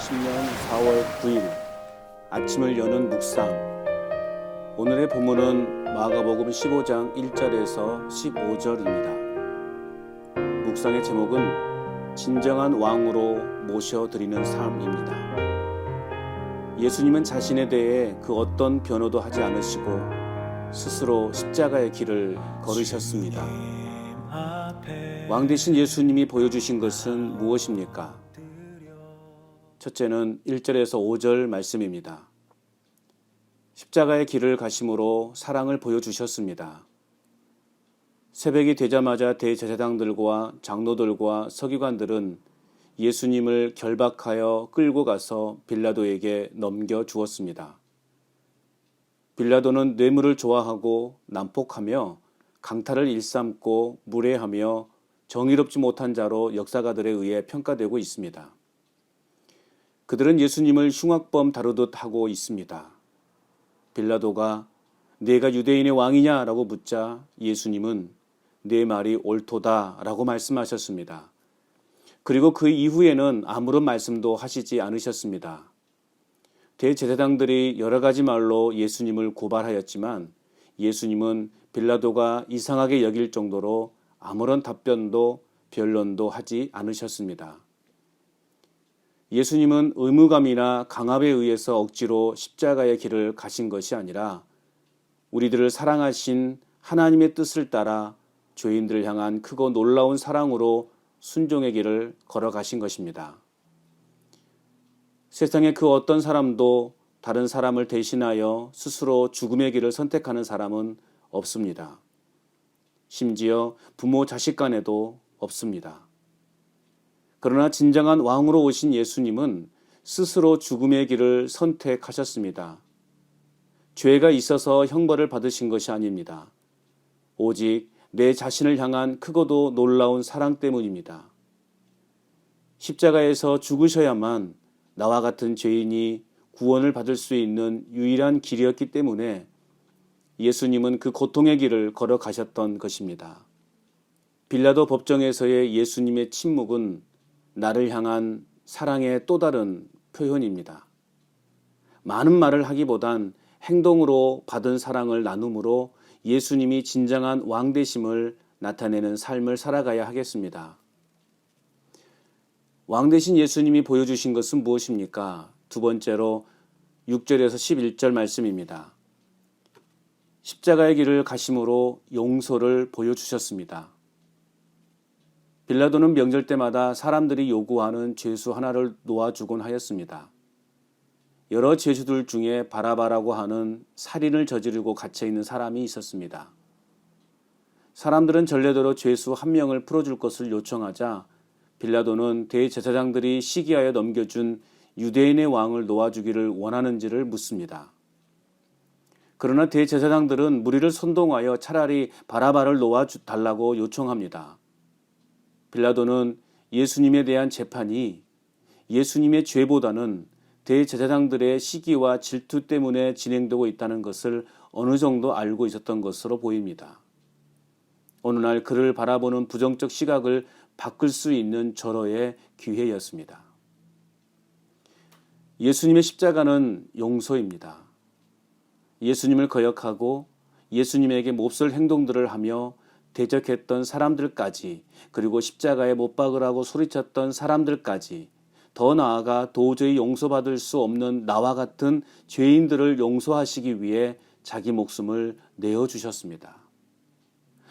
2020년 4월 9일 아침을 여는 묵상. 오늘의 본문은 마가복음 15장 1절에서 15절입니다. 묵상의 제목은 진정한 왕으로 모셔드리는 삶입니다. 예수님은 자신에 대해 그 어떤 변호도 하지 않으시고 스스로 십자가의 길을 걸으셨습니다. 왕 되신 예수님이 보여주신 것은 무엇입니까? 첫째는 1절에서 5절 말씀입니다. 십자가의 길을 가심으로 사랑을 보여주셨습니다. 새벽이 되자마자 대제사장들과 장로들과 서기관들은 예수님을 결박하여 끌고 가서 빌라도에게 넘겨주었습니다. 빌라도는 뇌물을 좋아하고 난폭하며 강탈을 일삼고 무례하며 정의롭지 못한 자로 역사가들에 의해 평가되고 있습니다. 그들은 예수님을 흉악범 다루듯 하고 있습니다. 빌라도가 내가 유대인의 왕이냐라고 묻자 예수님은 내 말이 옳도다라고 말씀하셨습니다. 그리고 그 이후에는 아무런 말씀도 하시지 않으셨습니다. 대제사장들이 여러 가지 말로 예수님을 고발하였지만 예수님은 빌라도가 이상하게 여길 정도로 아무런 답변도 변론도 하지 않으셨습니다. 예수님은 의무감이나 강압에 의해서 억지로 십자가의 길을 가신 것이 아니라 우리들을 사랑하신 하나님의 뜻을 따라 죄인들을 향한 크고 놀라운 사랑으로 순종의 길을 걸어가신 것입니다. 세상에 그 어떤 사람도 다른 사람을 대신하여 스스로 죽음의 길을 선택하는 사람은 없습니다. 심지어 부모 자식 간에도 없습니다. 그러나 진정한 왕으로 오신 예수님은 스스로 죽음의 길을 선택하셨습니다. 죄가 있어서 형벌을 받으신 것이 아닙니다. 오직 내 자신을 향한 크고도 놀라운 사랑 때문입니다. 십자가에서 죽으셔야만 나와 같은 죄인이 구원을 받을 수 있는 유일한 길이었기 때문에 예수님은 그 고통의 길을 걸어가셨던 것입니다. 빌라도 법정에서의 예수님의 침묵은 나를 향한 사랑의 또 다른 표현입니다. 많은 말을 하기보단 행동으로 받은 사랑을 나눔으로 예수님이 진정한 왕 되심을 나타내는 삶을 살아가야 하겠습니다. 왕 되신 예수님이 보여주신 것은 무엇입니까? 두 번째로 6절에서 11절 말씀입니다. 십자가의 길을 가심으로 용서를 보여주셨습니다. 빌라도는 명절 때마다 사람들이 요구하는 죄수 하나를 놓아주곤 하였습니다. 여러 죄수들 중에 바라바라고 하는 살인을 저지르고 갇혀있는 사람이 있었습니다. 사람들은 전례대로 죄수 한 명을 풀어줄 것을 요청하자 빌라도는 대제사장들이 시기하여 넘겨준 유대인의 왕을 놓아주기를 원하는지를 묻습니다. 그러나 대제사장들은 무리를 선동하여 차라리 바라바를 놓아달라고 요청합니다. 빌라도는 예수님에 대한 재판이 예수님의 죄보다는 대제사장들의 시기와 질투 때문에 진행되고 있다는 것을 어느 정도 알고 있었던 것으로 보입니다. 어느 날 그를 바라보는 부정적 시각을 바꿀 수 있는 절호의 기회였습니다. 예수님의 십자가는 용서입니다. 예수님을 거역하고 예수님에게 몹쓸 행동들을 하며 대적했던 사람들까지, 그리고 십자가에 못 박으라고 소리쳤던 사람들까지, 더 나아가 도저히 용서받을 수 없는 나와 같은 죄인들을 용서하시기 위해 자기 목숨을 내어주셨습니다.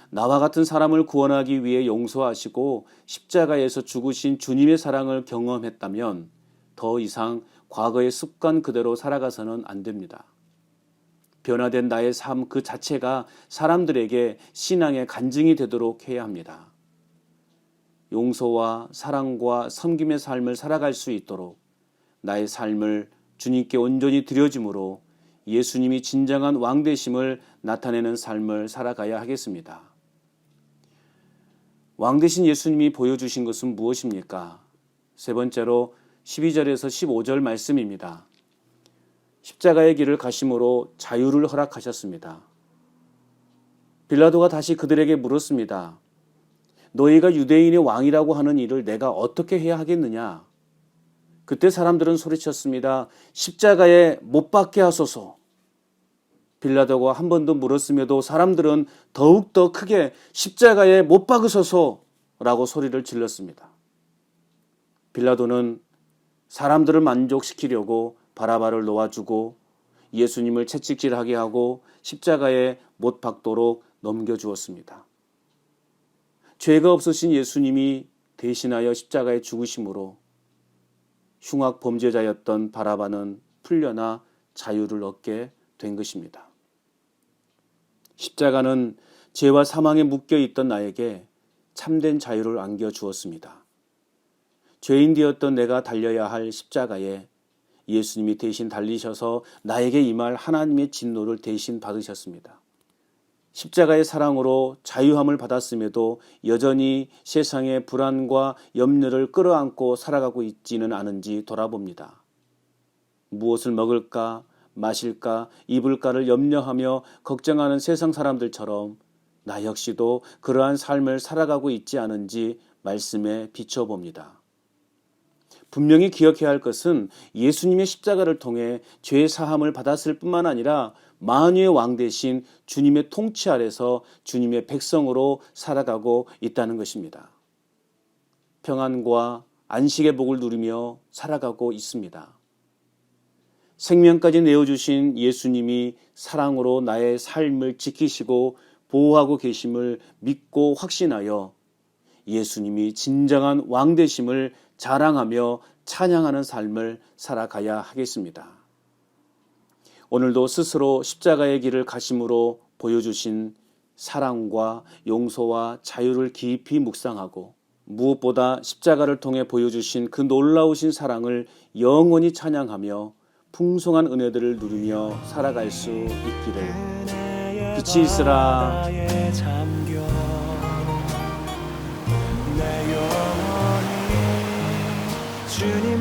나와 같은 사람을 구원하기 위해 용서하시고 십자가에서 죽으신 주님의 사랑을 경험했다면 더 이상 과거의 습관 그대로 살아가서는 안 됩니다. 변화된 나의 삶 그 자체가 사람들에게 신앙의 간증이 되도록 해야 합니다. 용서와 사랑과 섬김의 삶을 살아갈 수 있도록 나의 삶을 주님께 온전히 드려짐으로 예수님이 진정한 왕 되심을 나타내는 삶을 살아가야 하겠습니다. 왕 되신 예수님이 보여주신 것은 무엇입니까? 세 번째로 12절에서 15절 말씀입니다. 십자가의 길을 가심으로 자유를 허락하셨습니다. 빌라도가 다시 그들에게 물었습니다. 너희가 유대인의 왕이라고 하는 일을 내가 어떻게 해야 하겠느냐? 그때 사람들은 소리쳤습니다. 십자가에 못 박게 하소서. 빌라도가 한 번 더 물었음에도 사람들은 더욱더 크게 십자가에 못 박으소서라고 소리를 질렀습니다. 빌라도는 사람들을 만족시키려고 바라바를 놓아주고 예수님을 채찍질하게 하고 십자가에 못 박도록 넘겨주었습니다. 죄가 없으신 예수님이 대신하여 십자가에 죽으심으로 흉악 범죄자였던 바라바는 풀려나 자유를 얻게 된 것입니다. 십자가는 죄와 사망에 묶여있던 나에게 참된 자유를 안겨주었습니다. 죄인 되었던 내가 달려야 할 십자가에 예수님이 대신 달리셔서 나에게 임할 하나님의 진노를 대신 받으셨습니다. 십자가의 사랑으로 자유함을 받았음에도 여전히 세상의 불안과 염려를 끌어안고 살아가고 있지는 않은지 돌아봅니다. 무엇을 먹을까, 마실까, 입을까를 염려하며 걱정하는 세상 사람들처럼 나 역시도 그러한 삶을 살아가고 있지 않은지 말씀에 비춰봅니다. 분명히 기억해야 할 것은 예수님의 십자가를 통해 죄 사함을 받았을 뿐만 아니라 만유의 왕 대신 주님의 통치 아래서 주님의 백성으로 살아가고 있다는 것입니다. 평안과 안식의 복을 누리며 살아가고 있습니다. 생명까지 내어주신 예수님이 사랑으로 나의 삶을 지키시고 보호하고 계심을 믿고 확신하여 예수님이 진정한 왕 되심을 자랑하며 찬양하는 삶을 살아가야 하겠습니다. 오늘도 스스로 십자가의 길을 가심으로 보여주신 사랑과 용서와 자유를 깊이 묵상하고 무엇보다 십자가를 통해 보여주신 그 놀라우신 사랑을 영원히 찬양하며 풍성한 은혜들을 누리며 살아갈 수 있기를. 빛이 있으라. 주님